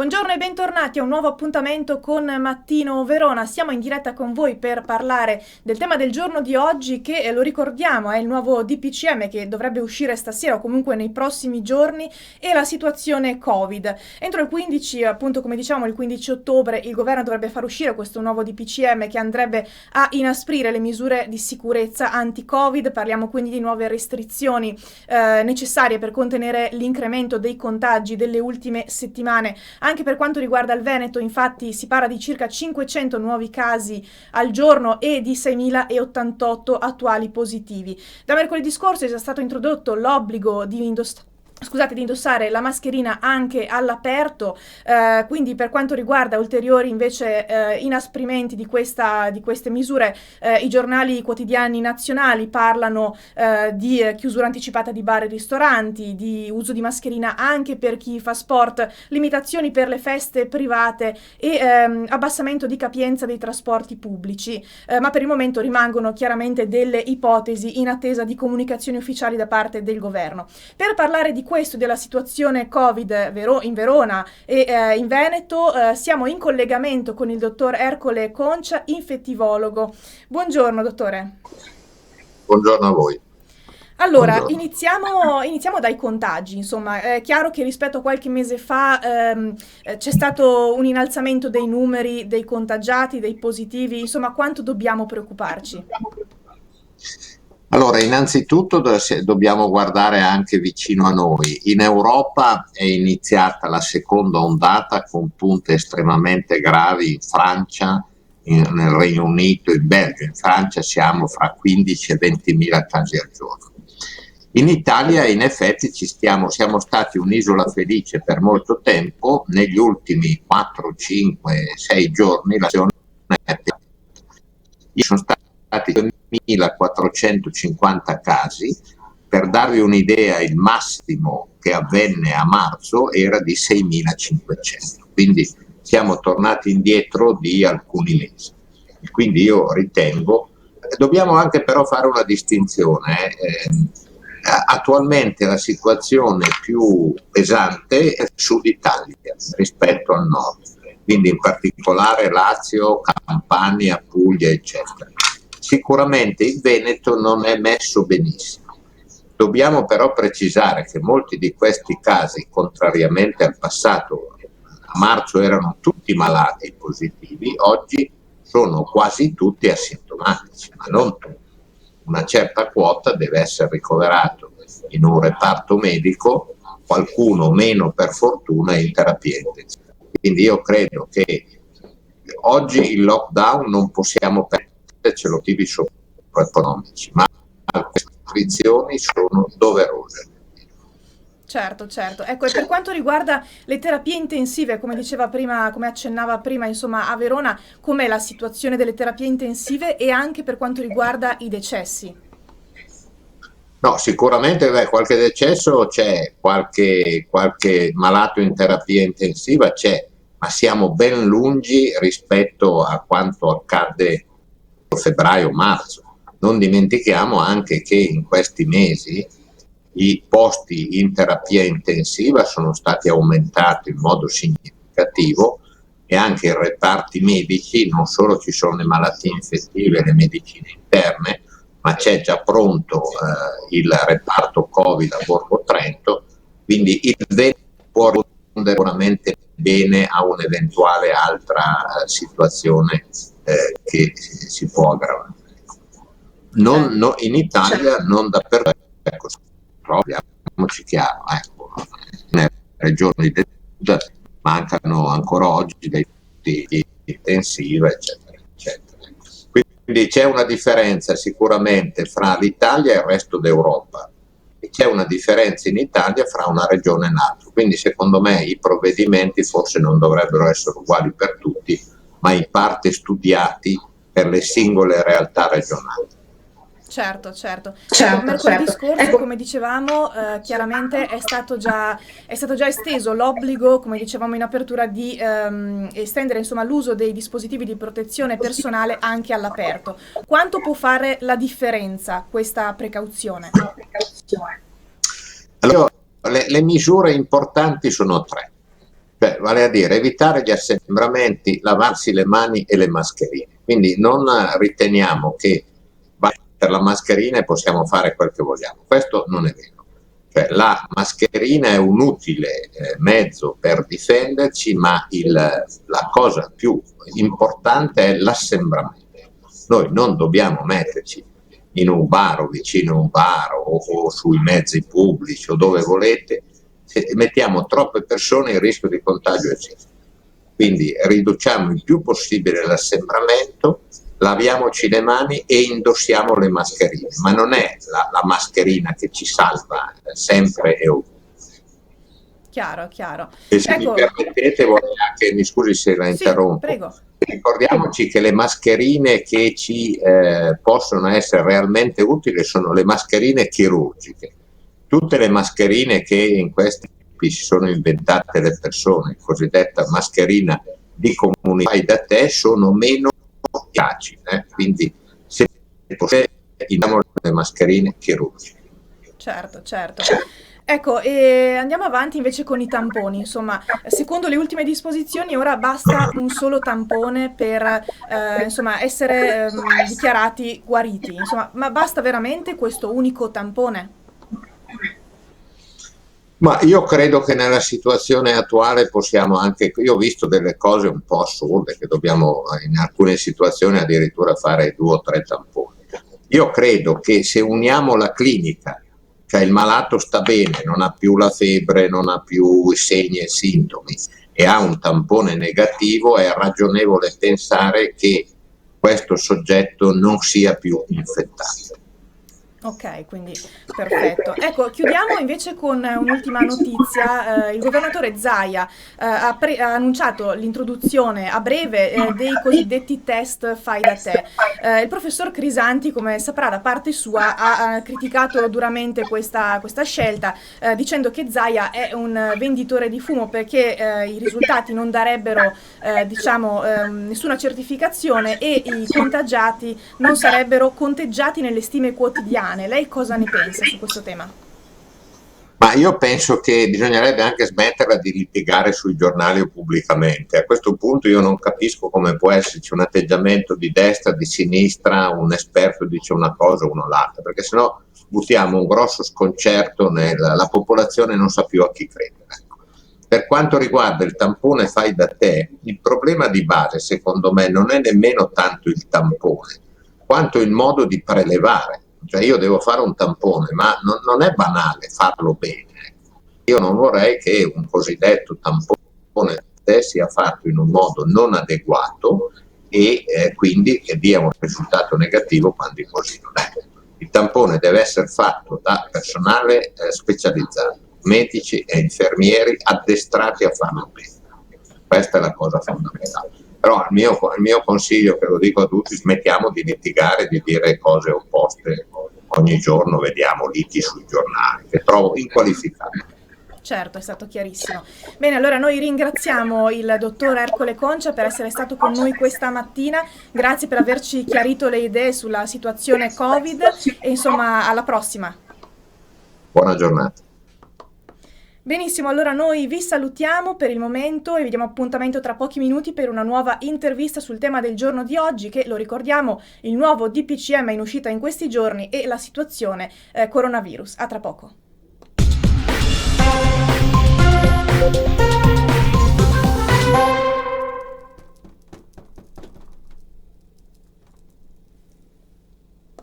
Buongiorno e bentornati a un nuovo appuntamento con Mattino Verona. Siamo in diretta con voi per parlare del tema del giorno di oggi che, lo ricordiamo, è il nuovo DPCM che dovrebbe uscire stasera o comunque nei prossimi giorni e la situazione Covid. Entro il 15, appunto come diciamo il 15 ottobre, il governo dovrebbe far uscire questo nuovo DPCM che andrebbe a inasprire le misure di sicurezza anti-Covid. Parliamo quindi di nuove restrizioni necessarie per contenere l'incremento dei contagi delle ultime settimane. Anche per quanto riguarda il Veneto, infatti, si parla di circa 500 nuovi casi al giorno e di 6.088 attuali positivi. Da mercoledì scorso è già stato introdotto l'obbligo di indossare la mascherina anche all'aperto, quindi per quanto riguarda ulteriori invece inasprimenti di queste misure, i giornali quotidiani nazionali parlano di chiusura anticipata di bar e ristoranti, di uso di mascherina anche per chi fa sport, limitazioni per le feste private e abbassamento di capienza dei trasporti pubblici, ma per il momento rimangono chiaramente delle ipotesi in attesa di comunicazioni ufficiali da parte del governo. Per parlare di questo, della situazione Covid in Verona e in Veneto, siamo in collegamento con il dottor Ercole Concia, infettivologo. Buongiorno dottore. Buongiorno a voi. Allora, Buongiorno. iniziamo dai contagi. Insomma, è chiaro che rispetto a qualche mese fa c'è stato un innalzamento dei numeri dei contagiati, dei positivi. Insomma, quanto dobbiamo preoccuparci? Allora, innanzitutto dobbiamo guardare anche vicino a noi. In Europa è iniziata la seconda ondata con punte estremamente gravi in Francia, nel Regno Unito, in Belgio. In Francia siamo fra 15 e 20 mila casi al giorno. In Italia in effetti siamo stati un'isola felice per molto tempo. Negli ultimi 4, 5, 6 giorni la situazione è sono stati 2.450 casi. Per darvi un'idea, il massimo che avvenne a marzo era di 6.500, quindi siamo tornati indietro di alcuni mesi. Quindi io ritengo, dobbiamo anche però fare una distinzione. Attualmente la situazione più pesante è il Sud Italia rispetto al Nord, quindi in particolare Lazio, Campania, Puglia, eccetera. Sicuramente il Veneto non è messo benissimo. Dobbiamo però precisare che molti di questi casi, contrariamente al passato, a marzo erano tutti malati positivi, oggi sono quasi tutti asintomatici, ma non tutti. Una certa quota deve essere ricoverato in un reparto medico, qualcuno meno per fortuna in terapia intensiva. Quindi io credo che oggi il lockdown non possiamo perderci motivi socio-economici, ma queste restrizioni sono doverose. Certo, certo. Ecco, e per quanto riguarda le terapie intensive, come diceva prima, come accennava prima, insomma, a Verona, com'è la situazione delle terapie intensive e anche per quanto riguarda i decessi? No, sicuramente qualche decesso c'è, qualche malato in terapia intensiva c'è, ma siamo ben lungi rispetto a quanto accadde a febbraio-marzo. Non dimentichiamo anche che in questi mesi i posti in terapia intensiva sono stati aumentati in modo significativo e anche i reparti medici, non solo ci sono le malattie infettive e le medicine interne, ma c'è già pronto il reparto Covid a Borgo Trento, quindi il Veneto può rispondere sicuramente bene a un'eventuale altra situazione che si può aggravare. In Italia non dappertutto, ecco, proviamoci chiaro, ecco, nelle regioni del sud mancano ancora oggi dei punti intensiva, eccetera, eccetera. Quindi c'è una differenza sicuramente fra l'Italia e il resto d'Europa e c'è una differenza in Italia fra una regione e l'altra. Quindi secondo me i provvedimenti forse non dovrebbero essere uguali per tutti, ma in parte studiati per le singole realtà regionali. Certo, certo. Ecco, Certo, mercoledì certo. scorso, come dicevamo, chiaramente è stato già esteso l'obbligo, come dicevamo in apertura, di estendere insomma l'uso dei dispositivi di protezione personale anche all'aperto. Quanto può fare la differenza questa precauzione? Allora, le misure importanti sono tre. Cioè, vale a dire evitare gli assembramenti, lavarsi le mani e le mascherine. Quindi non riteniamo che per la mascherina possiamo fare quel che vogliamo. Questo non è vero. Cioè, la mascherina è un utile mezzo per difenderci, ma la cosa più importante è l'assembramento. Noi non dobbiamo metterci in un bar o vicino a un bar o sui mezzi pubblici o dove volete, se mettiamo troppe persone il rischio di contagio esiste. Quindi riduciamo il più possibile l'assembramento, laviamoci le mani e indossiamo le mascherine, ma non è la mascherina che ci salva sempre e ovunque. Chiaro, chiaro. E se mi permettete, vorrei anche, mi scusi se la interrompo, prego. Ricordiamoci che le mascherine che ci possono essere realmente utili sono le mascherine chirurgiche. Tutte le mascherine che in questi tempi si sono inventate le persone, cosiddetta mascherina di comunità fai da te, sono meno efficaci. Quindi se possiamo, diamo le mascherine chirurgiche. Certo, certo. Ecco, e andiamo avanti invece con i tamponi. Insomma, secondo le ultime disposizioni, ora basta un solo tampone per insomma, essere dichiarati guariti. Insomma, ma basta veramente questo unico tampone? Ma io credo che nella situazione attuale possiamo anche, io ho visto delle cose un po' assurde, che dobbiamo in alcune situazioni addirittura fare 2 o 3 tamponi. Io credo che se uniamo la clinica, cioè il malato sta bene, non ha più la febbre, non ha più i segni e sintomi e ha un tampone negativo, è ragionevole pensare che questo soggetto non sia più infettato. Ok, quindi perfetto. Ecco, chiudiamo invece con un'ultima notizia. Il governatore Zaia ha annunciato l'introduzione a breve dei cosiddetti test fai da te. Il professor Crisanti, come saprà da parte sua, ha criticato duramente questa scelta, dicendo che Zaia è un venditore di fumo perché i risultati non darebbero diciamo, nessuna certificazione e i contagiati non sarebbero conteggiati nelle stime quotidiane. Lei cosa ne pensa su questo tema? Ma io penso che bisognerebbe anche smetterla di litigare sui giornali o pubblicamente. A questo punto io non capisco come può esserci un atteggiamento di destra, di sinistra, un esperto dice una cosa, uno l'altra, perché sennò buttiamo un grosso sconcerto la popolazione non sa più a chi credere. Per quanto riguarda il tampone fai da te, il problema di base secondo me non è nemmeno tanto il tampone, quanto il modo di prelevare. Cioè io devo fare un tampone, ma non è banale farlo bene. Io non vorrei che un cosiddetto tampone sia fatto in un modo non adeguato e quindi che dia un risultato negativo quando così non è. Il tampone deve essere fatto da personale specializzato, medici e infermieri addestrati a farlo bene. Questa è la cosa fondamentale. Però il mio consiglio, che lo dico a tutti, smettiamo di litigare, di dire cose opposte. Ogni giorno vediamo liti sui giornali, che trovo inqualificati. Certo, è stato chiarissimo. Bene, allora noi ringraziamo il dottor Ercole Concia per essere stato con noi questa mattina. Grazie per averci chiarito le idee sulla situazione Covid e insomma alla prossima. Buona giornata. Benissimo, allora noi vi salutiamo per il momento e vi diamo appuntamento tra pochi minuti per una nuova intervista sul tema del giorno di oggi che, lo ricordiamo, il nuovo DPCM è in uscita in questi giorni e la situazione coronavirus. A tra poco.